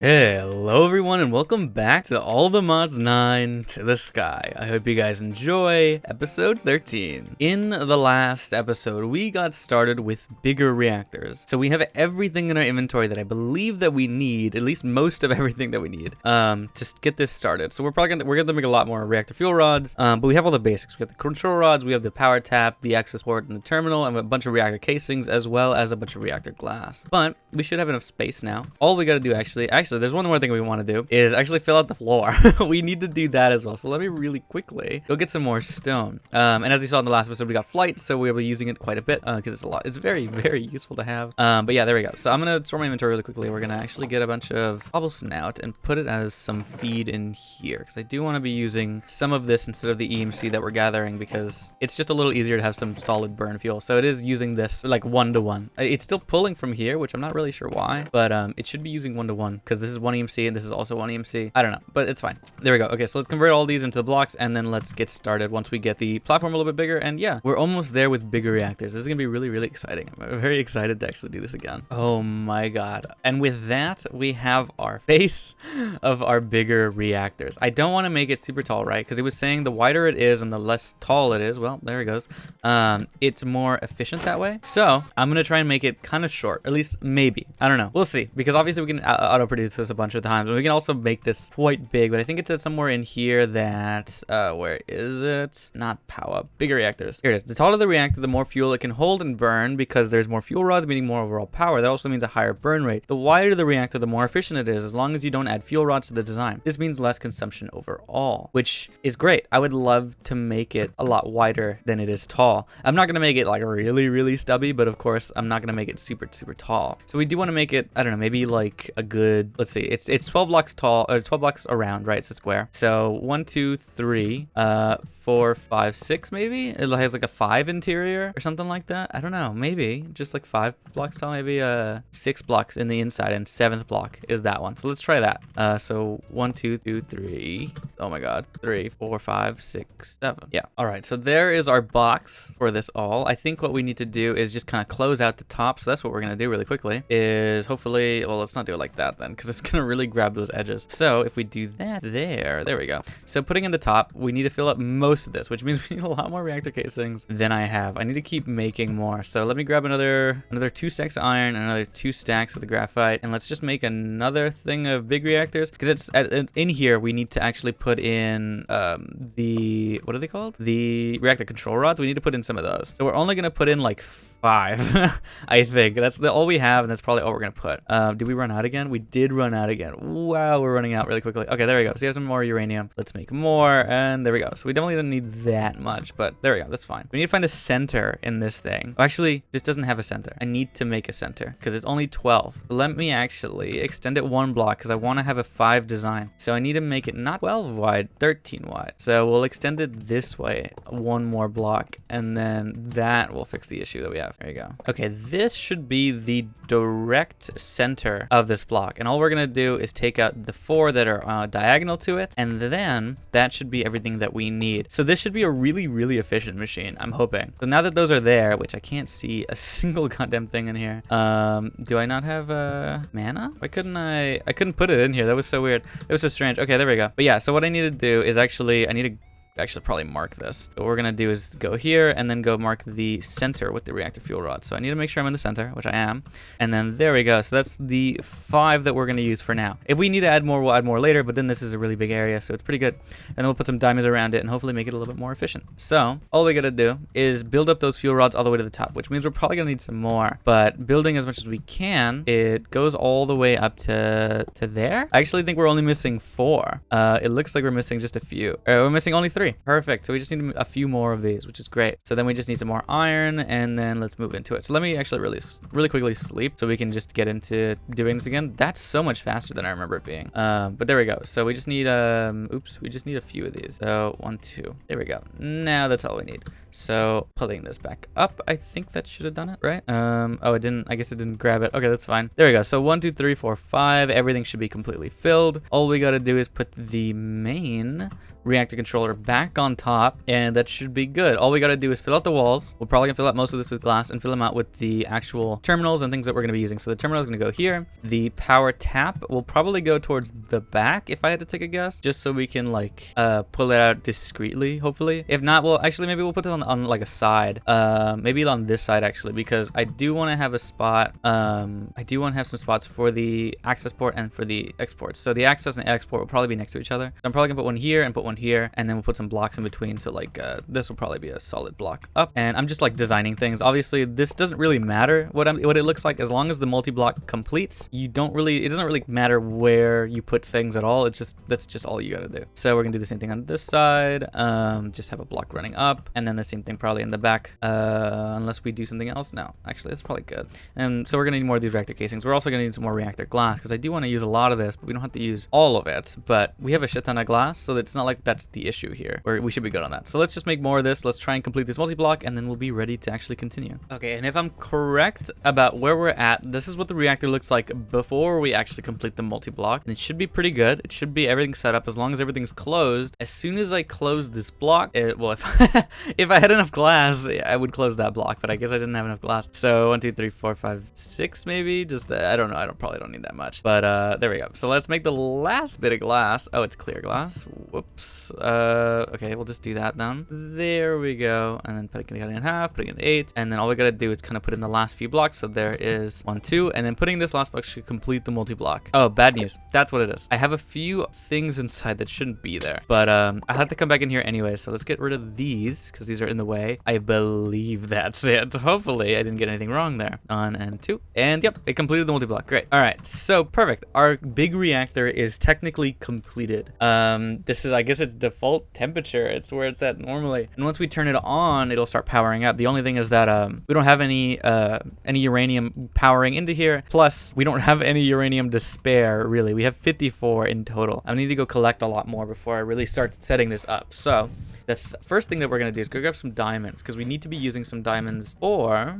Hello everyone and welcome back to All the Mods 9 to the Sky. I hope you guys enjoy episode 13. In the last episode, we got started with bigger reactors. So we have everything in our inventory that I believe that we need, at least most of everything that we need, to get this started. So we're gonna make a lot more reactor fuel rods, but we have all the basics. We have the control rods, we have the power tap, the access port, and the terminal, and a bunch of reactor casings, as well as a bunch of reactor glass. But we should have enough space now. All we gotta do actually, there's one more thing we want to do is actually fill out the floor. We need to do that as well. So let me really quickly go get some more stone. And as you saw in the last episode, we got flight, so we'll be using it quite a bit because it's a lot. It's very, very useful to have. But yeah, there we go. So I'm gonna store my inventory really quickly. We're gonna actually get a bunch of cobblestone out and put it as some feed in here because I do want to be using some of this instead of the EMC that we're gathering because it's just a little easier to have some solid burn fuel. So it is using this like 1-to-1. It's still pulling from here, which I'm not really sure why, but it should be using 1-to-1 because this is 1 EMC and this is also 1 EMC. I don't know, but it's fine. There we go. Okay, so let's convert all these into the blocks and then let's get started once we get the platform a little bit bigger. And yeah, we're almost there with bigger reactors. This is gonna be really, really exciting. I'm very excited to actually do this again. Oh my god. And with that, we have our face of our bigger reactors. I don't want to make it super tall, right? Because it was saying the wider it is and the less tall it is. Well, there it goes. It's more efficient that way. So I'm gonna try and make it kind of short, at least maybe. I don't know. We'll see, because obviously we can auto-produce this a bunch of times, and we can also make this quite big, but I think it's somewhere in here that where is it? Not power, bigger reactors. Here it is. The taller the reactor, the more fuel it can hold and burn, because there's more fuel rods, meaning more overall power. That also means a higher burn rate. The wider the reactor, the more efficient it is, as long as you don't add fuel rods to the design. This means less consumption overall, which is great. I would love to make it a lot wider than it is tall. I'm not gonna make it like really, really stubby, but of course I'm not gonna make it super, super tall. So we do want to make it, I don't know, maybe like a good, let's see, it's 12 blocks tall, or 12 blocks around, right? It's a square. So 1, 2, 3, 4, 5, 6 maybe? It has like a 5 interior or something like that. I don't know, maybe just like 5 blocks tall, maybe 6 blocks in the inside, and 7th block is that one. So let's try that. So 1, 2, 3, oh my god, 3, 4, 5, 6, 7. Yeah. All right, so there is our box for this all. I think what we need to do is just kind of close out the top. So that's what we're gonna do really quickly, is hopefully, well, let's not do it like that then, because it's gonna really grab those edges. So if we do that there we go. So putting in the top, we need to fill up most of this, which means we need a lot more reactor casings than I have. I need to keep making more. So let me grab another 2 stacks of iron, another 2 stacks of the graphite, and let's just make another thing of big reactors, because it's in here we need to actually put in the, what are they called? The reactor control rods. We need to put in some of those. So we're only gonna put in like 5. I think that's all we have, and that's probably all we're gonna put. Did we run out again? We did run out again. Wow, we're running out really quickly. Okay, there we go. So we have some more uranium. Let's make more, and there we go. So we definitely don't need that much, but there we go. That's fine. We need to find the center in this thing. Oh, actually, this doesn't have a center. I need to make a center because it's only 12. Let me actually extend it 1 block because I want to have a 5 design. So I need to make it not 12 wide, 13 wide. So we'll extend it this way 1 more block, and then that will fix the issue that we have. There you go. Okay, this should be the direct center of this block, and all we're gonna do is take out the 4 that are diagonal to it, and then that should be everything that we need. So this should be a really, really efficient machine, I'm hoping. So now that those are there, which I can't see a single goddamn thing in here. Do I not have mana? Why couldn't I couldn't put it in here? That was so weird. It was so strange. Okay, there we go. But yeah, so what I need to do is actually, I need to probably mark this. So what we're gonna do is go here and then go mark the center with the reactor fuel rod. So I need to make sure I'm in the center, which I am, and then there we go. So that's the 5 that we're gonna use for now. If we need to add more, we'll add more later, but then this is a really big area, so it's pretty good. And then we'll put some diamonds around it and hopefully make it a little bit more efficient. So all we gotta do is build up those fuel rods all the way to the top, which means we're probably gonna need some more, but building as much as we can, it goes all the way up to there. I actually think we're only missing 4. It looks like we're missing just a few. We're missing only 3. Perfect. So we just need a few more of these, which is great. So then we just need some more iron, and then let's move into it. So let me actually really quickly sleep so we can just get into doing this again. That's so much faster than I remember it being. But there we go. So we just need we just need a few of these. So 1, 2. There we go. Now that's all we need. So pulling this back up, I think that should have done it, right? Oh, it didn't. I guess it didn't grab it. Okay, that's fine. There we go. So 1, 2, 3, 4, 5. Everything should be completely filled. All we got to do is put the main reactor controller back on top, and that should be good. All we got to do is fill out the walls. We're probably gonna fill out most of this with glass and fill them out with the actual terminals and things that we're gonna be using. So the terminal is gonna go here. The power tap will probably go towards the back, if I had to take a guess, just so we can like pull it out discreetly, hopefully. If not, well, actually maybe we'll put it on like a side, maybe on this side actually, because I do want to have a spot. I do want to have some spots for the access port and for the exports. So the access and the export will probably be next to each other. So I'm probably gonna put one here and put one here, and then we'll put some blocks in between. So like this will probably be a solid block up, and I'm just like designing things. Obviously this doesn't really matter what it looks like, as long as the multi-block completes. It doesn't really matter where you put things at all. That's just all you gotta do. So we're gonna do the same thing on this side, just have a block running up, and then the same thing probably in the back, unless we do something else. No, actually that's probably good. And so we're gonna need more of these reactor casings. We're also gonna need some more reactor glass, because I do want to use a lot of this, but we don't have to use all of it. But we have a shit ton of glass, so it's not like that's the issue here, where we should be good on that. So let's just make more of this. Let's try and complete this multi-block, and then we'll be ready to actually continue. Okay, and if I'm correct about where we're at, this is what the reactor looks like before we actually complete the multi-block, and it should be pretty good. It should be everything set up as long as everything's closed. As soon as I close this block, well, if I had enough glass, I would close that block, but I guess I didn't have enough glass. So 1, 2, 3, 4, 5, 6 maybe. Just I don't know. Probably don't need that much, but there we go. So let's make the last bit of glass. Oh, it's clear glass. Whoops. Okay, we'll just do that then. There we go. And then putting it in half, putting it in 8, and then all we gotta do is kind of put in the last few blocks. So there is 1, 2, and then putting this last block should complete the multi-block. Oh, bad news. That's what it is. I have a few things inside that shouldn't be there, but I had to come back in here anyway. So let's get rid of these because these are in the way. I believe that's it. Hopefully I didn't get anything wrong there. 1 and 2, and yep, it completed the multi-block. Great. All right, so perfect. Our big reactor is technically completed. This is, I guess, its default temperature. It's where it's at normally, and once we turn it on, it'll start powering up. The only thing is that we don't have any uranium powering into here. Plus, we don't have any uranium to spare, really. We have 54 in total. I need to go collect a lot more before I really start setting this up. So the first thing that we're gonna do is go grab some diamonds, because we need to be using some diamonds for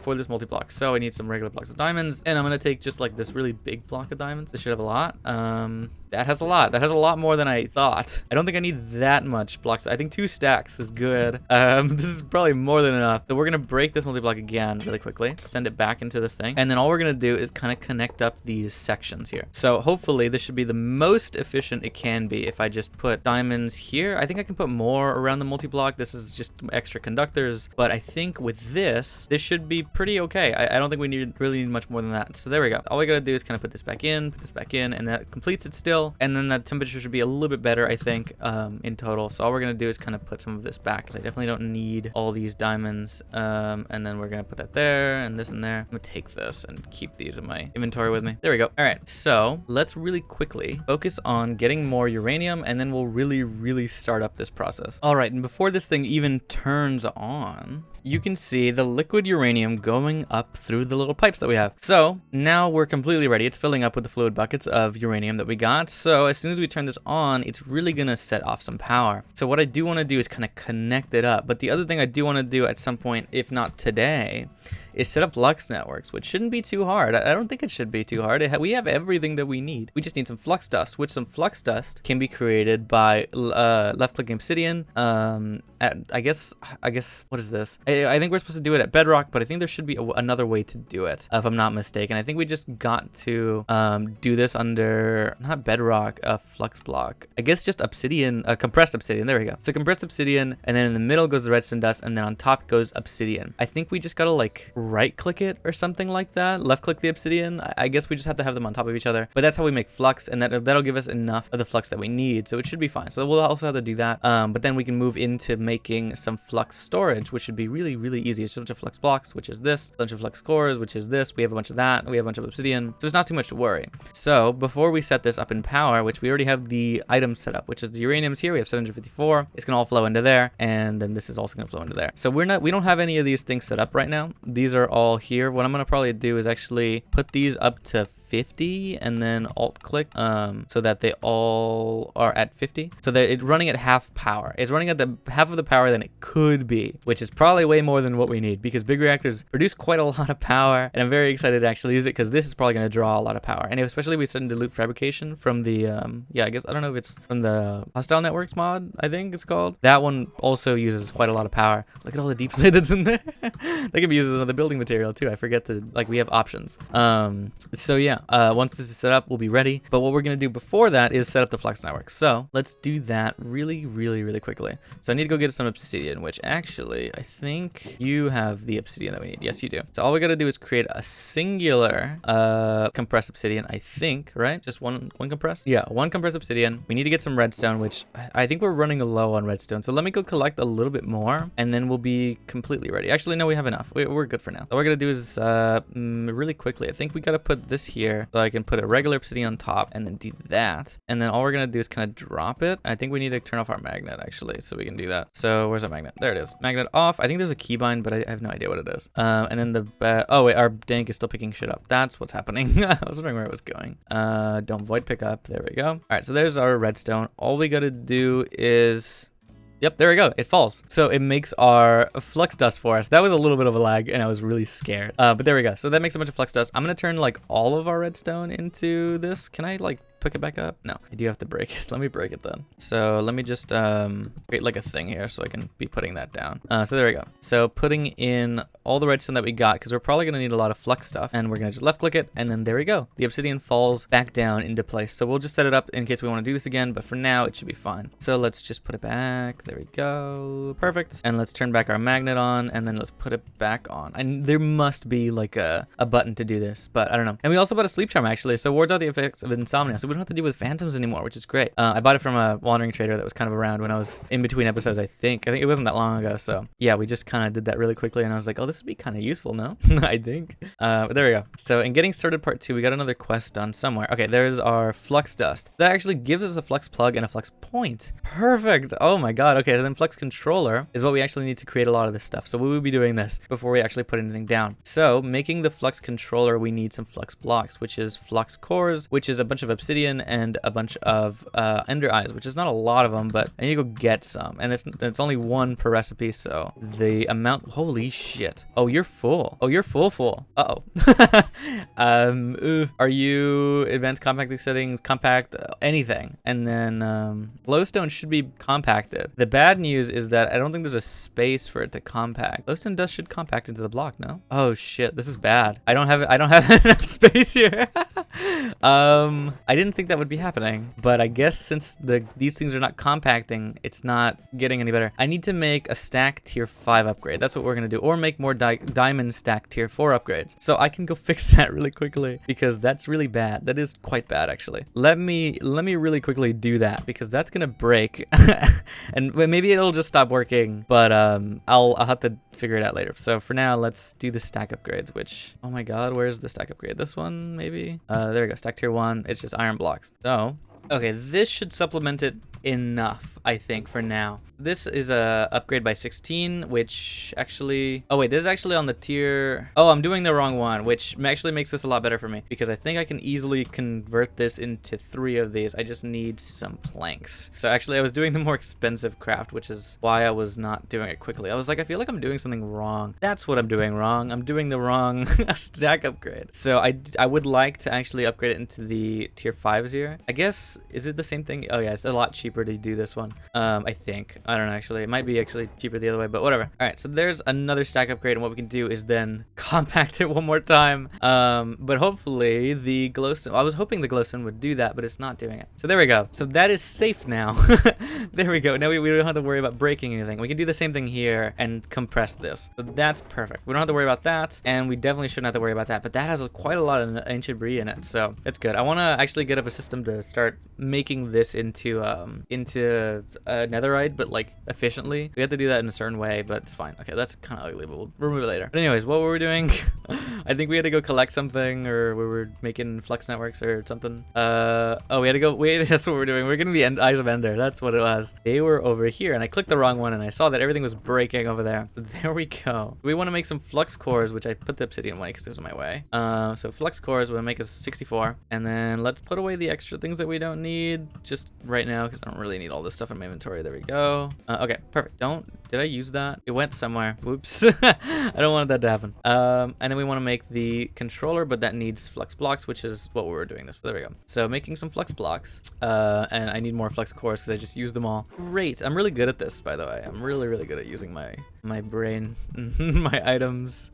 this multi-block. So I need some regular blocks of diamonds, and I'm gonna take just like this really big block of diamonds. This should have a lot. That has a lot. That has a lot more than I thought. I don't think I need that much blocks. I think 2 stacks is good. This is probably more than enough. So we're gonna break this multi-block again really quickly, send it back into this thing, and then all we're gonna do is kind of connect up these sections here. So hopefully this should be the most efficient it can be if I just put diamonds here. I think I can put more around the multi-block. This is just extra conductors, but I think with this should be pretty okay. I don't think we really need much more than that. So there we go. All we gotta do is kind of put this back in, and that completes it still. And then that temperature should be a little bit better, I think, in total. So all we're gonna do is kind of put some of this back, because I definitely don't need all these diamonds. And then we're gonna put that there and this in there. I'm gonna take this and keep these in my inventory with me. There we go. All right, so let's really quickly focus on getting more uranium, and then we'll really start up this process. All right, and before this thing even turns on, you can see the liquid uranium going up through the little pipes that we have. So now we're completely ready. It's filling up with the fluid buckets of uranium that we got. So as soon as we turn this on, it's really gonna set off some power. So what I do want to do is kind of connect it up. But the other thing I do want to do at some point, if not today, is set up flux networks, which shouldn't be too hard. I don't think it should be too hard. We have everything that we need. We just need some flux dust, which some flux dust can be created by left-clicking obsidian. I guess what is this? I think we're supposed to do it at bedrock, but I think there should be another way to do it, if I'm not mistaken. I think we just got to do this under, not bedrock, a flux block. I guess just obsidian, compressed obsidian. There we go. So compressed obsidian, and then in the middle goes the redstone dust, and then on top goes obsidian. I think we just gotta like right click it or something like that. Left click the obsidian. I guess we just have to have them on top of each other, but that's how we make flux, and that'll give us enough of the flux that we need. So it should be fine. So we'll also have to do that. But then we can move into making some flux storage, which should be really easy. It's just a bunch of flux blocks, which is this, a bunch of flux cores, which is this. We have a bunch of that. We have a bunch of obsidian. So it's not too much to worry. So before we set this up in power, which we already have the items set up, which is the uranium's here. We have 754. It's gonna all flow into there, and then this is also gonna flow into there. So we don't have any of these things set up right now. These are all here. What I'm gonna probably do is actually put these up to 50 and then alt click so that they all are at 50. So they're running at half power. It's running at the half of the power than it could be, which is probably way more than what we need because big reactors produce quite a lot of power, and I'm very excited to actually use it because this is probably going to draw a lot of power. And especially if we send dilute fabrication from the yeah, I guess I don't know if it's from the hostile networks mod, I think it's called. That one also uses quite a lot of power. Look at all the deep slate that's in there. They can be used as another building material too. I forget to, like, we have options. So yeah, once this is set up, we'll be ready. But what we're gonna do before that is set up the Flux network. So let's do that really quickly. So I need to go get some obsidian, which actually I think you have the obsidian that we need. Yes, you do. So all we gotta do is create a singular compressed obsidian, I think, right? Just one compressed? Yeah, one compressed obsidian. We need to get some redstone, which I think we're running low on redstone. So let me go collect a little bit more and then we'll be completely ready. Actually, no, we have enough. We're good for now. All we're gonna do is really quickly, I think we gotta put this here so I can put a regular obsidian on top and then do that. And then all we're gonna do is kind of drop it. I think we need to turn off our magnet actually so we can do that. So where's our magnet? There it is. Magnet off. I think there's a keybind, but I have no idea what it is. And then the oh wait, our dank is still picking shit up. That's what's happening. I was wondering where it was going. Don't void pick up. There we go. All right, so there's our redstone. All we gotta do is, yep, there we go. It falls. So it makes our flux dust for us. That was a little bit of a lag and I was really scared. But there we go. So that makes a bunch of flux dust. I'm going to turn like all of our redstone into this. Can I like pick it back up? No, I do have to break it. Let me break it then. So let me just create like a thing here so I can be putting that down. So there we go. So putting in all the redstone that we got, because we're probably going to need a lot of flux stuff, and we're going to just left click it, and then there we go. The obsidian falls back down into place. So we'll just set it up in case we want to do this again, but for now it should be fine. So let's just put it back. There we go. Perfect. And let's turn back our magnet on, and then let's put it back on. And there must be like a button to do this, but I don't know. And we also bought a sleep charm actually, so wards out the effects of insomnia. So we don't have to deal with phantoms anymore, which is great. I bought it from a wandering trader that was kind of around when I was in between episodes, I think it wasn't that long ago. So yeah, we just kind of did that really quickly, and I was like, oh, this would be kind of useful, no? I think. But there we go. So in getting started part 2, we got another quest done somewhere. Okay, there's our flux dust. That actually gives us a flux plug and a flux point. Perfect. Oh my god. Okay, so then flux controller is what we actually need to create a lot of this stuff. So we will be doing this before we actually put anything down. So making the flux controller, we need some flux blocks, which is flux cores, which is a bunch of obsidian and a bunch of ender eyes, which is not a lot of them, but I need to go get some. And it's only one per recipe, so the amount, holy shit. Oh, you're full. Oh, you're full. Uh-oh. Are you advanced compacting settings, compact, anything? And then glowstone should be compacted. The bad news is that I don't think there's a space for it to compact. Glowstone dust should compact into the block, no? Oh shit, this is bad. I don't have enough space here. I didn't think that would be happening, but I guess since these things are not compacting, it's not getting any better. I need to make a stack tier 5 upgrade. That's what we're gonna do, or make more diamond stack tier 4 upgrades. So I can go fix that really quickly because that's really bad. That is quite bad actually. Let me really quickly do that because that's gonna break, and maybe it'll just stop working. But I'll have to figure it out later. So for now, let's do the stack upgrades. Which, oh my god, where's the stack upgrade? This one maybe. There we go. Stack tier 1. It's just iron blocks. So okay, this should supplement it enough, I think, for now. This is a upgrade by 16, which actually, oh wait, this is actually on the tier, oh, I'm doing the wrong one, which actually makes this a lot better for me because I think I can easily convert this into 3 of these. I just need some planks. So actually I was doing the more expensive craft, which is why I was not doing it quickly. I was like, I feel like I'm doing something wrong. That's what I'm doing wrong. I'm doing the wrong stack upgrade. So I would like to actually upgrade it into the tier 5s here. I guess, is it the same thing? Oh yeah, it's a lot cheaper to do this one. I think. I don't know, actually. It might be actually cheaper the other way, but whatever. All right, so there's another stack upgrade, and what we can do is then compact it one more time. But hopefully the glowstone, I was hoping the glowstone would do that, but it's not doing it. So there we go. So that is safe now. There we go. Now we don't have to worry about breaking anything. We can do the same thing here and compress this. So that's perfect. We don't have to worry about that, and we definitely shouldn't have to worry about that, but that has quite a lot of ancient brie in it, so it's good. I want to actually get up a system to start making this into netherite, but like efficiently. We have to do that in a certain way, but it's fine. Okay, that's kind of ugly, but we'll remove it later. But anyways, what were we doing? I think we had to go collect something, or we were making flux networks or something. Oh, we had to go, wait, that's what we're doing. We're gonna be Eyes of Ender. That's what it was. They were over here, and I clicked the wrong one, and I saw that everything was breaking over there. There we go. We want to make some flux cores, which I put the obsidian away because it was in my way. So flux cores will make us 64, and then let's put away the extra things that we don't need just right now because I don't really need all this stuff in my inventory. There we go. Okay, perfect. Did I use that? It went somewhere. Whoops. I don't want that to happen. And then we want to make the controller, but that needs flux blocks, which is what we were doing this for. There we go. So making some flux blocks, and I need more flux cores because I just used them all. Great. I'm really good at this, by the way. I'm really, really good at using my brain, my items.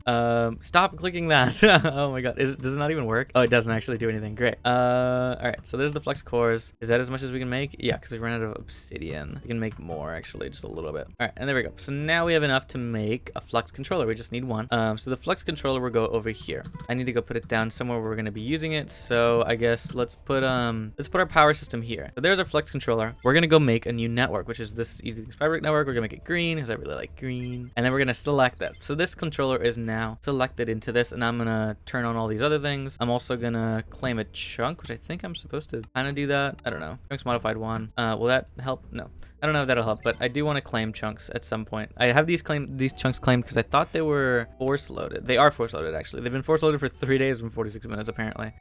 Stop clicking that. Oh my god. Does it not even work? Oh, it doesn't actually do anything. Great. All right. So there's the flux cores. Is that as much as we can make? Yeah, because we ran out of obsidian. We can make more, actually, just a little bit. All right, and there we go. So now we have enough to make a flux controller. We just need one. So the flux controller will go over here. I need to go put it down somewhere where we're going to be using it. So I guess let's put our power system here. So there's our flux controller. We're going to go make a new network, which is this EzThings fabric network. We're going to make it green because I really like green. And then we're going to select that. So this controller is now selected into this, and I'm going to turn on all these other things. I'm also going to claim a chunk, which I think I'm supposed to kind of do that. I don't know. Chunks modified 1. Will that help? No. I don't know if that'll help, but I do want to claim chunks at some point. I have these chunks claimed because I thought they were force loaded. They are force loaded, actually. They've been force loaded for 3 days and 46 minutes, apparently.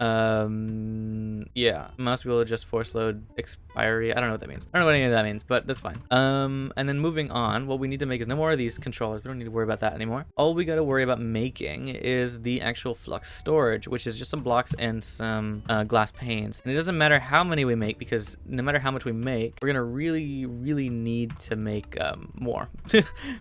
Yeah, must be able to just force load expiry. I don't know what that means. I don't know what any of that means, but that's fine. And then moving on, what we need to make is no more of these controllers. We don't need to worry about that anymore. All we got to worry about making is the actual flux storage, which is just some blocks and some glass panes. And it doesn't matter how many we make, because no matter how much we make, we're gonna really need to make more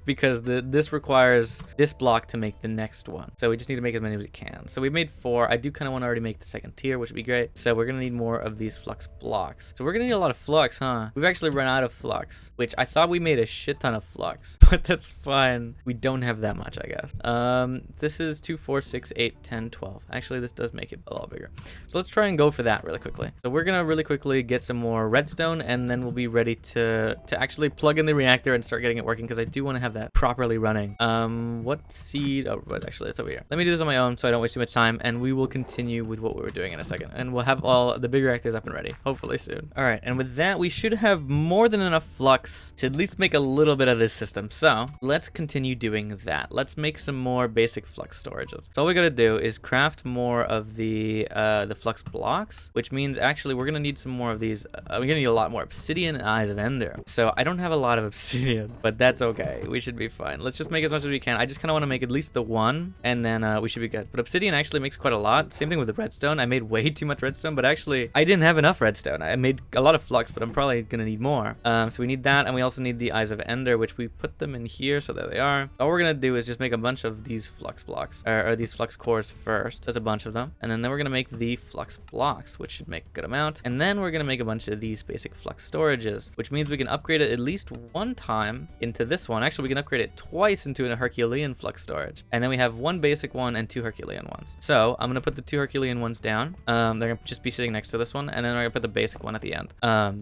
because this requires this block to make the next one. So we just need to make as many as we can. So we made 4. I do kind of want to already make the second tier, which would be great. So we're gonna need more of these flux blocks. So we're gonna need a lot of flux, huh? We've actually run out of flux, which I thought we made a shit ton of flux, but that's fine. We don't have that much, I guess. This is 2, 4, 6, 8, 10, 12. Actually, this does make it a lot bigger. So let's try and go for that really quickly. So we're gonna really quickly get some more redstone, and then we'll be ready to actually plug in the reactor and start getting it working, because I do want to have that properly running. What seed? Oh, but actually it's over here. Let me do this on my own so I don't waste too much time, and we will continue with what we were doing in a second, and we'll have all the big reactors up and ready hopefully soon. All right, and with that we should have more than enough flux to at least make a little bit of this system. So let's continue doing that. Let's make some more basic flux storages. So all we gotta do is craft more of the flux blocks, which means actually we're gonna need some more of these. We're gonna need a lot more obsidian and Eyes of Ender. So I don't have a lot of obsidian, but that's okay. We should be fine. Let's just make as much as we can. I just kind of want to make at least the one, and then we should be good. But obsidian actually makes quite a lot. Same thing with the redstone. I made way too much redstone, but actually I didn't have enough redstone. I made a lot of flux, but I'm probably gonna need more. So we need that, and we also need the Eyes of Ender, which we put them in here, so there they are. All we're gonna do is just make a bunch of these flux blocks, or these flux cores first. There's a bunch of them, and then we're gonna make the flux blocks, which should make a good amount, and then we're gonna make a bunch of these basic flux storages, which means we can upgrade it at least one time into this one. Actually, we can upgrade it twice into a Herculean flux storage, and then we have one basic one and 2 Herculean ones. So I'm gonna put the 2 Herculean ones down. They're gonna just be sitting next to this one, and then we're gonna put the basic one at the end.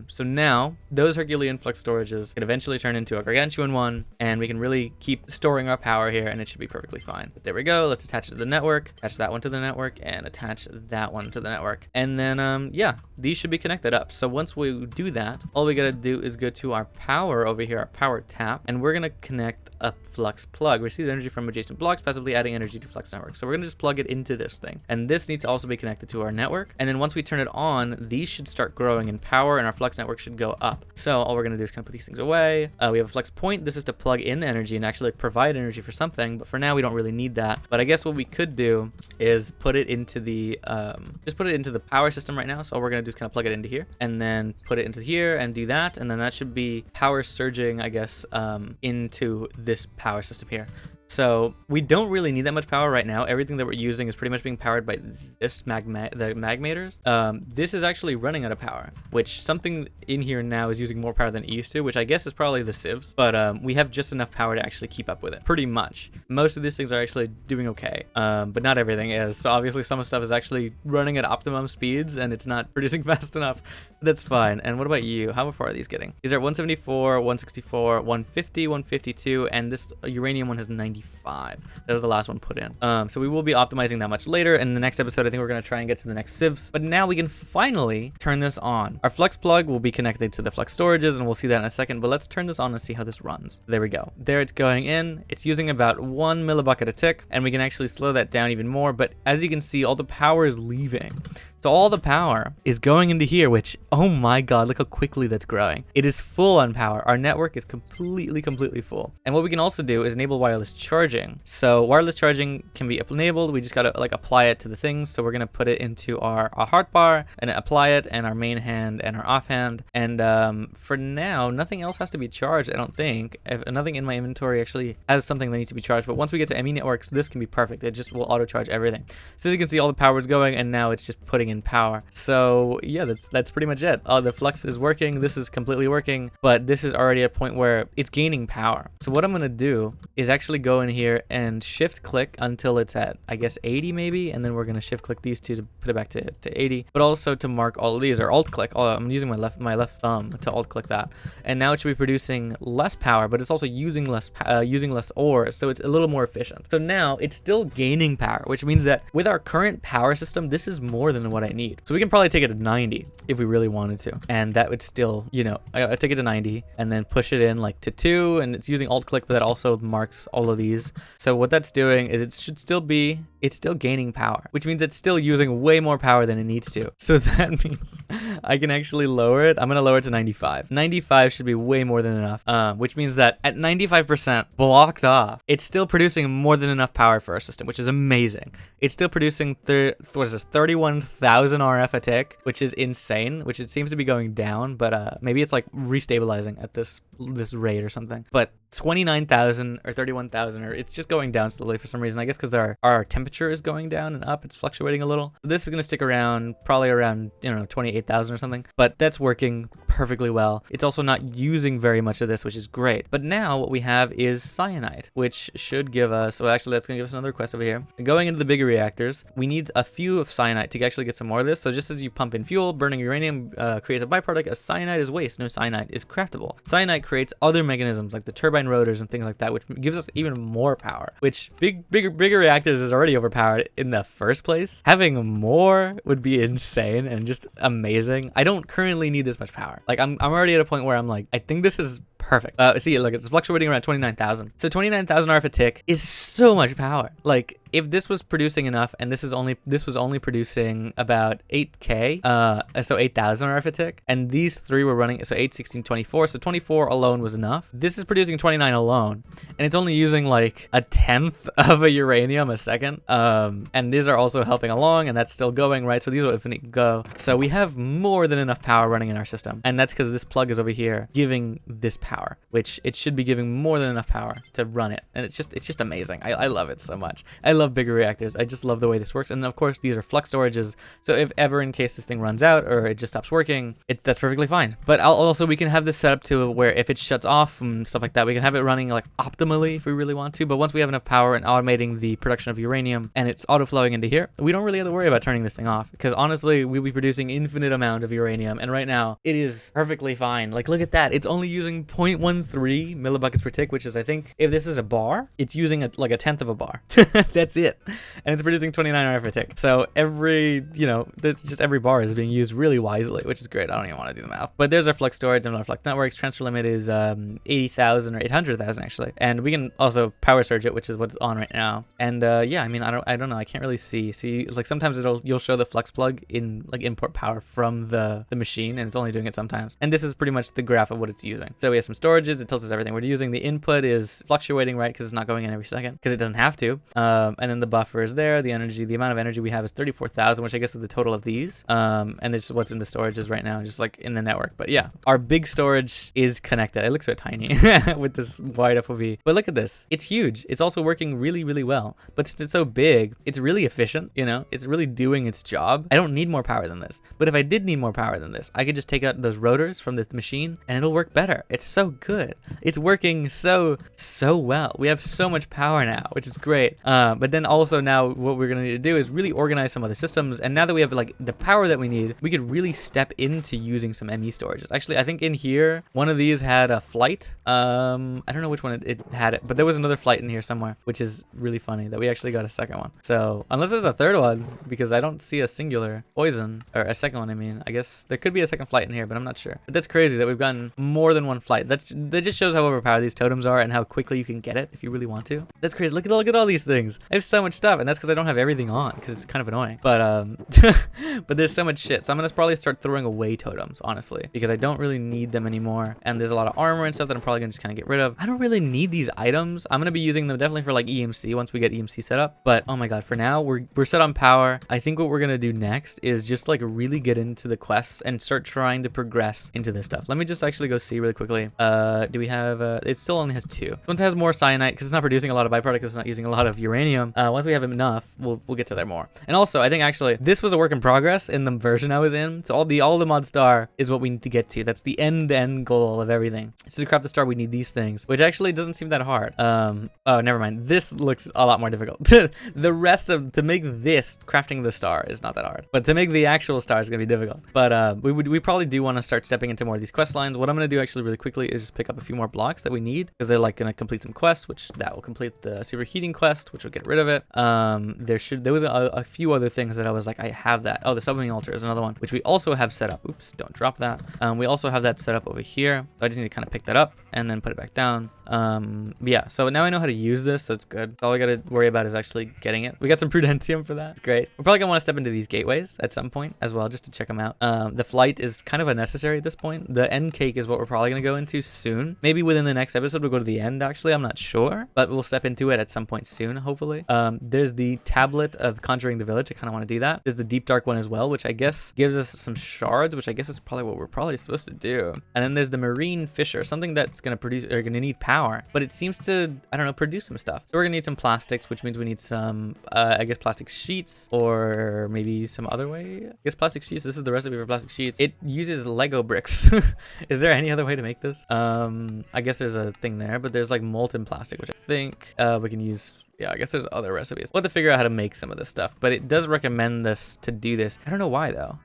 So now those Herculean flux storages can eventually turn into a gargantuan one, and we can really keep storing our power here, and it should be perfectly fine. But there we go. Let's attach it to the network, attach that one to the network, and attach that one to the network, and then yeah, these should be connected up. So once we do that, all we gotta do is go to our power over here, our power tap, and we're gonna connect a flux plug. Receives energy from adjacent blocks, passively adding energy to flux network. So we're gonna just plug it into this thing, and this needs to also be connected to our network. And then once we turn it on, these should start growing in power, and our flux network should go up. So all we're gonna do is kind of put these things away. We have a flux point. This is to plug in energy and actually provide energy for something, but for now we don't really need that. But I guess what we could do is put it into the just put it into the power system right now. So all we're gonna do is kind of plug it into here, and then put it into here and do that, and then that should be power surging, I guess, into this power system here. So we don't really need that much power right now. Everything that we're using is pretty much being powered by this the magmators. This is actually running out of power, which something in here now is using more power than it used to, which I guess is probably the sieves, but we have just enough power to actually keep up with it, pretty much. Most of these things are actually doing okay, but not everything is. So obviously some of stuff is actually running at optimum speeds and it's not producing fast enough. That's fine. And what about you? How far are these getting? These are 174, 164, 150, 152, and this uranium one has 95. That was the last one put in. So we will be optimizing that much later. In the next episode, I think we're going to try and get to the next sieves. But now we can finally turn this on. Our flex plug will be connected to the flex storages, and we'll see that in a second. But let's turn this on and see how this runs. There we go. There it's going in. It's using about 1 millibucket a tick, and we can actually slow that down even more. But as you can see, all the power is leaving. So all the power is going into here, which, oh my god, look how quickly that's growing. It is full on power. Our network is completely full. And what we can also do is enable wireless charging. So wireless charging can be enabled. We just gotta like apply it to the things. So we're gonna put it into our hotbar and apply it, and our main hand and our offhand. And for now, nothing else has to be charged, I don't think. Nothing in my inventory actually has something that needs to be charged. But once we get to ME networks, this can be perfect. It just will auto charge everything. So as you can see, all the power is going, and now it's just putting in power. So yeah, that's pretty much it. The flux is working, this is completely working, but this is already at a point where it's gaining power. So what I'm gonna do is actually go in here and shift click until it's at, I guess, 80 maybe, and then we're gonna shift click these two to put it back to 80, but also to mark all of these, or alt click. I'm using my left thumb to alt click that, and now it should be producing less power, but it's also using less ore, so it's a little more efficient. So now it's still gaining power, which means that with our current power system, this is more than what I need. So we can probably take it to 90 if we really wanted to, and that would still, you know, I take it to 90 and then push it in like to 2, and it's using alt click, but that also marks all of these. So what that's doing is it's still gaining power, which means it's still using way more power than it needs to. So that means I can actually lower it. I'm gonna lower it to 95. 95 should be way more than enough, which means that at 95% blocked off, it's still producing more than enough power for our system, which is amazing. It's still producing 31,000 RF a tick, which is insane, which it seems to be going down, but maybe it's like restabilizing at this rate or something. But 29,000 or 31,000, or it's just going down slowly for some reason. I guess because our temperature is going down and up, it's fluctuating a little. This is going to stick around, probably around, 28,000 or something, but that's working perfectly well. It's also not using very much of this, which is great. But now what we have is cyanide, which should give us, well, actually that's going to give us another quest over here. Going into the bigger reactors, we need a few of cyanide to actually get some more of this. So just as you pump in fuel, burning uranium creates a byproduct. A cyanide is waste. No cyanide is craftable. Cyanide creates other mechanisms like the turbine rotors and things like that, which gives us even more power, which bigger reactors is already overpowered in the first place. Having more would be insane and just amazing. I don't currently need this much power. Like I'm already at a point where I'm like, I think this is perfect. See, look, it's fluctuating around 29,000. So 29,000 RF a tick is so much power. Like if this was producing enough, and this was only producing about 8k, so 8,000 RF a tick, and these three were running, so 8, 16, 24, so 24 alone was enough. This is producing 29 alone, and it's only using like a 1/10 of a uranium a second. And these are also helping along, and that's still going, right? So these will infinite go. So we have more than enough power running in our system, and that's because this plug is over here giving this power, which it should be giving more than enough power to run it. And it's just amazing. I love it so much. I love bigger reactors. I just love the way this works. And of course, these are flux storages. So if ever in case this thing runs out or it just stops working, that's perfectly fine. But also we can have this set up to where if it shuts off and stuff like that, we can have it running like optimally if we really want to. But once we have enough power and automating the production of uranium and it's auto flowing into here, we don't really have to worry about turning this thing off, because honestly, we'll be producing infinite amount of uranium. And right now it is perfectly fine. Like, look at that. It's only using 0.13 millibuckets per tick, which is, I think, if this is a bar, it's using like a 1/10 of a bar. That's it. And it's producing 29 RF per tick. So every bar is being used really wisely, which is great. I don't even want to do the math. But there's our flux storage and our flux networks. Transfer limit is 80,000 or 800,000 actually. And we can also power surge it, which is what's on right now. And yeah, I mean, I don't know. I can't really see. Like sometimes you'll show the flux plug in like import power from the machine, and it's only doing it sometimes. And this is pretty much the graph of what it's using. So we have some storages. It tells us everything we're using. The input is fluctuating, right? Because it's not going in every second, because it doesn't have to. And and then the buffer is there. The amount of energy we have is 34,000, which I guess is the total of these. And it's what's in the storages right now, just like in the network. But yeah, our big storage is connected. It looks so tiny with this wide FOV, but look at this. It's huge. It's also working really, really well, but it's so big. It's really efficient. You know, it's really doing its job. I don't need more power than this, but if I did need more power than this, I could just take out those rotors from the machine and it'll work better. It's so good. It's working so well. We have so much power now, which is great. But then also now what we're gonna need to do is really organize some other systems. And now that we have like the power that we need, we could really step into using some ME storages. Actually, I think in here, one of these had a flight. I don't know which one it had it, but there was another flight in here somewhere, which is really funny that we actually got a second one. So unless there's a third one, because I don't see a singular poison, or a second one, I mean, I guess there could be a second flight in here, but I'm not sure. But that's crazy that we've gotten more than one flight. That just shows how overpowered these totems are and how quickly you can get it if you really want to. That's crazy. Look at all these things. I have so much stuff, and that's because I don't have everything on, because it's kind of annoying. But but there's so much shit. So I'm gonna probably start throwing away totems, honestly, because I don't really need them anymore. And there's a lot of armor and stuff that I'm probably gonna just kind of get rid of. I don't really need these items. I'm gonna be using them definitely for like EMC once we get EMC set up. But oh my god, for now we're set on power. I think what we're gonna do next is just like really get into the quests and start trying to progress into this stuff. Let me just actually go see really quickly. Do we have it still only has 2. Once it has more cyanite, because it's not producing a lot of byproducts, it's not using a lot of uranium. Once we have enough, we'll get to there more. And also I think actually this was a work in progress in the version I was in. So all the mod star is what we need to get to. That's the end goal of everything. So to craft the star we need these things, which actually doesn't seem that hard. Oh, never mind. This looks a lot more difficult. The rest of to make this crafting the star is not that hard, but to make the actual star is gonna be difficult. But we probably do want to start stepping into more of these quest lines. What I'm gonna do actually really quickly is just pick up a few more blocks that we need, because they're like gonna complete some quests, which that will complete the superheating quest, which will get rid of it. There was a few other things that I was like, I have that. Oh, the submarine altar is another one, which we also have set up. Oops, don't drop that. We also have that set up over here. So I just need to kind of pick that up and then put it back down. Yeah, so now I know how to use this, so it's good. All I gotta worry about is actually getting it. We got some prudentium for that. It's great. We're probably gonna want to step into these gateways at some point as well, just to check them out. The flight is kind of unnecessary at this point. The end cake is what we're probably gonna go into soon. Maybe within the next episode we'll go to the end, actually. I'm not sure, but we'll step into it at some point soon, hopefully. There's the tablet of conjuring the village. I kind of want to do that. There's the deep dark one as well, which I guess gives us some shards, which I guess is probably what we're probably supposed to do. And then there's the marine fisher, something that's gonna produce or gonna need power, but it seems to, I don't know, produce some stuff. So we're gonna need some plastics, which means we need some I guess plastic sheets, or maybe some other way. I guess plastic sheets. This is the recipe for plastic sheets. It uses Lego bricks. Is there any other way to make this? I guess there's a thing there, but there's like molten plastic, which I think we can use. Yeah, I guess there's other recipes. We'll have to figure out how to make some of this stuff, but it does recommend this to do this. I don't know why though.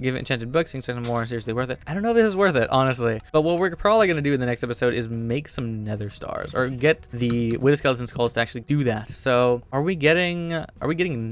Give it enchanted books, enchanted more, seriously worth it. I don't know if this is worth it, honestly. But what we're probably gonna do in the next episode is make some nether stars, or get the wither skeleton skulls to actually do that. So are we getting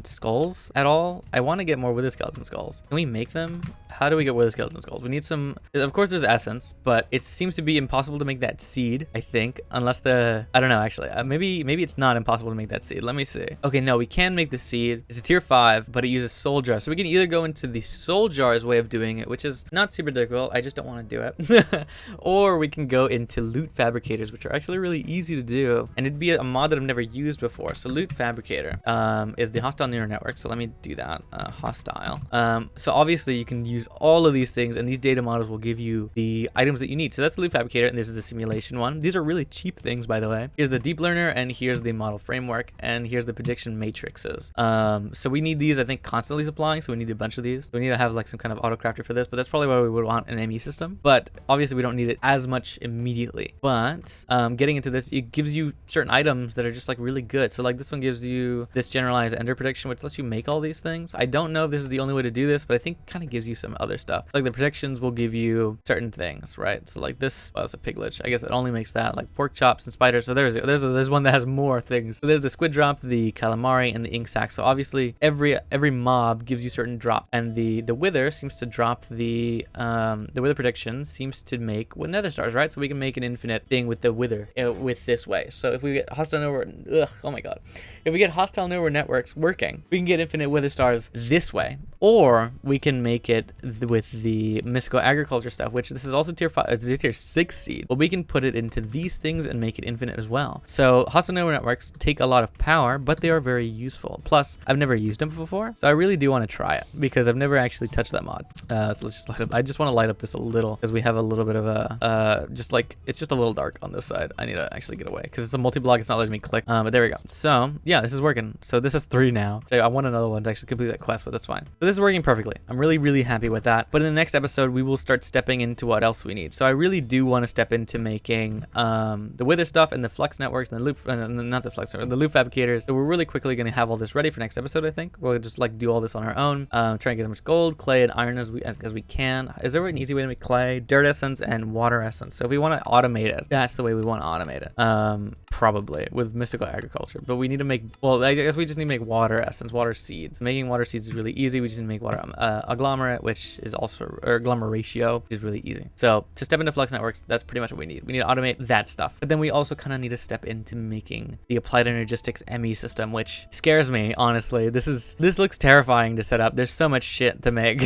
skulls at all? I want to get more wither skeleton skulls. Can we make them? How do we get wither skeleton skulls? We need some, of course there's essence, but it seems to be impossible to make that seed, I think, unless I don't know actually. Maybe it's not impossible to make that seed. Let me see. Okay, no, we can make the seed. It's a tier 5, but it uses soul jar. So we can either go into the soul jars way of doing it, which is not super difficult. I just don't want to do it. Or we can go into loot fabricators, which are actually really easy to do. And it'd be a mod that I've never used before. So loot fabricator is the hostile neural network. So let me do that. Hostile. So obviously you can use all of these things, and these data models will give you the items that you need. So that's the loot fabricator, and this is the simulation one. These are really cheap things, by the way. Here's the deep learner, and here's the model framework, and here's the prediction matrices. So we need these, I think, constantly supplying, so we need a bunch of these. We need to have like some kind of auto crafter for this, but that's probably why we would want an ME system. But obviously we don't need it as much immediately. But getting into this, it gives you certain items that are just like really good. So like this one gives you this generalized ender prediction, which lets you make all these things. I don't know if this is the only way to do this, but I think kind of gives you some other stuff. Like the predictions will give you certain things, right? So like this, well, it's a piglet. I guess it only makes that, like pork chops and spiders. So there's one that has more things. So there's the squid drop, the calamari, and the ink sac. So obviously every mob gives you certain drop, and the wither seems to drop the wither prediction seems to make with nether stars, right? So we can make an infinite thing with the wither with this way. So if we get hostile neural, oh my god, if we get hostile neural networks working, we can get infinite wither stars this way, or we can make it with the mystical agriculture stuff, which this is also tier 5, it's a tier 6 seed, but we can put it into these things and make it infinite as well. So hostile neural networks take a lot of power, but they are very useful. Plus, I've never used them before, so I really do want to try it because I've never actually touched that mod. So let's just light up. I just want to light up this a little because we have a little bit of a, it's just a little dark on this side. I need to actually get away because it's a multi-block. It's not letting me click. But there we go. So yeah, this is working. So this is 3 now. So I want another one to actually complete that quest, but that's fine. But this is working perfectly. I'm really, really happy with that. But in the next episode, we will start stepping into what else we need. So I really do want to step into making the wither stuff and the flux networks and the loop, not the flux network, the loop fabricators. So we're really quickly going to have all this ready for next episode. I think we'll just like do all this on our own. Try and get as much gold, clay, and iron as we can. Is there an easy way to make clay, dirt essence, and water essence? So if we want to automate it, that's the way we want to automate it. Probably with mystical agriculture. But we need to make, well, I guess we just need to make water essence, water seeds. Making water seeds is really easy. We just need to make water agglomerate, which is also, or agglomeratio, which is really easy. So to step into flux networks, that's pretty much what we need. We need to automate that stuff. But then we also kind of need to step into making the Applied Energistics ME system, which scares me, honestly. This looks terrifying to set up. There's so much shit to make,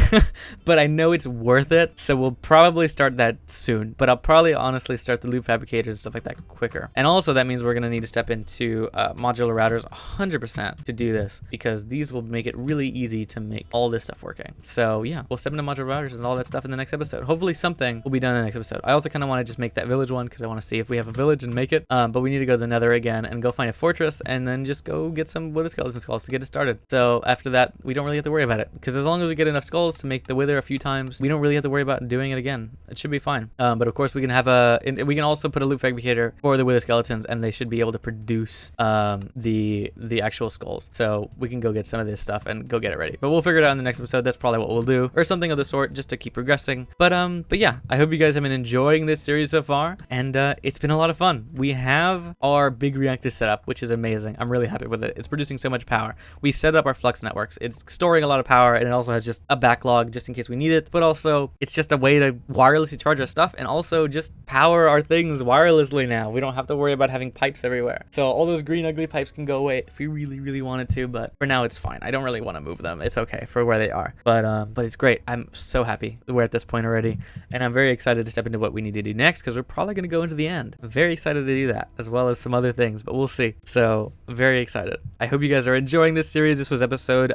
but I know it's worth it. So we'll probably start that soon, but I'll probably honestly start the loop fabricators and stuff like that quicker. And also that means we're going to need to step into modular routers 100% to do this, because these will make it really easy to make all this stuff working. So yeah, we'll step into modular routers and all that stuff in the next episode. Hopefully something will be done in the next episode. I also kind of want to just make that village one because I want to see if we have a village and make it. But we need to go to the nether again and go find a fortress and then just go get some wither skeleton skulls to get it started. So after that, we don't really have to worry about it, because as long as we get enough skulls to make the wither a few times, we don't really have to worry about doing it again. It should be fine. But of course we can have we can also put a loop fabricator for the wither skeletons, and they should be able to produce the actual skulls. So we can go get some of this stuff and go get it ready. But we'll figure it out in the next episode. That's probably what we'll do, or something of the sort, just to keep progressing. But yeah, I hope you guys have been enjoying this series so far, and it's been a lot of fun. We have our big reactor set up, which is amazing. I'm really happy with it. It's producing so much power. We set up our flux networks. It's storing a lot of power, and it also has just a backlog just in case we need it. But also, it's just a way to wirelessly charge our stuff, and also just power our things wirelessly now. We don't have to worry about having pipes everywhere. So all those green ugly pipes can go away if we really, really wanted to, but for now it's fine. I don't really want to move them. It's okay for where they are. But it's great. I'm so happy we're at this point already, and I'm very excited to step into what we need to do next, because we're probably going to go into the end. I'm very excited to do that, as well as some other things, but we'll see. So very excited. I hope you guys are enjoying this series. This was episode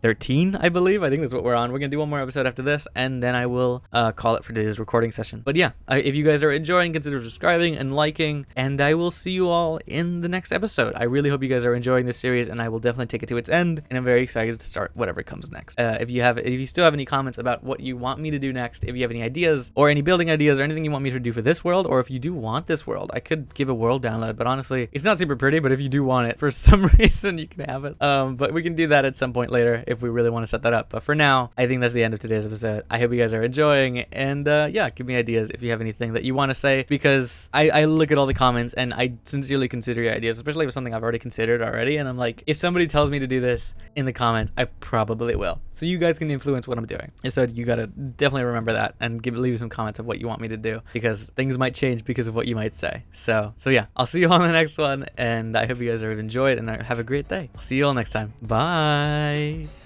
13, I believe. I think that's what we're on. We're going to do one more episode after this, and then I will call it for today's recording session. But yeah, if you guys are enjoying, consider subscribing and liking, and I will see you all in the next episode. I really hope you guys are enjoying this series, and I will definitely take it to its end, and I'm very excited to start whatever comes next. If you still have any comments about what you want me to do next, if you have any ideas or any building ideas or anything you want me to do for this world, or if you do want this world, I could give a world download, but honestly, it's not super pretty. But if you do want it for some reason, you can have it. But we can do that at some point later if we really want to set that up. But for now, I think that's the end of today's episode. I hope you guys are enjoying, and yeah, give me ideas if you have anything that you want to say, because I look at all the comments and I sincerely consider your ideas, especially if it's something I've already considered already, and I'm like, if somebody tells me to do this in the comments, I probably will. So you guys can influence what I'm doing. And so you gotta definitely remember that and leave some comments of what you want me to do, because things might change because of what you might say. So yeah, I'll see you all in the next one, and I hope you guys have enjoyed and have a great day. I'll see you all next time. Bye.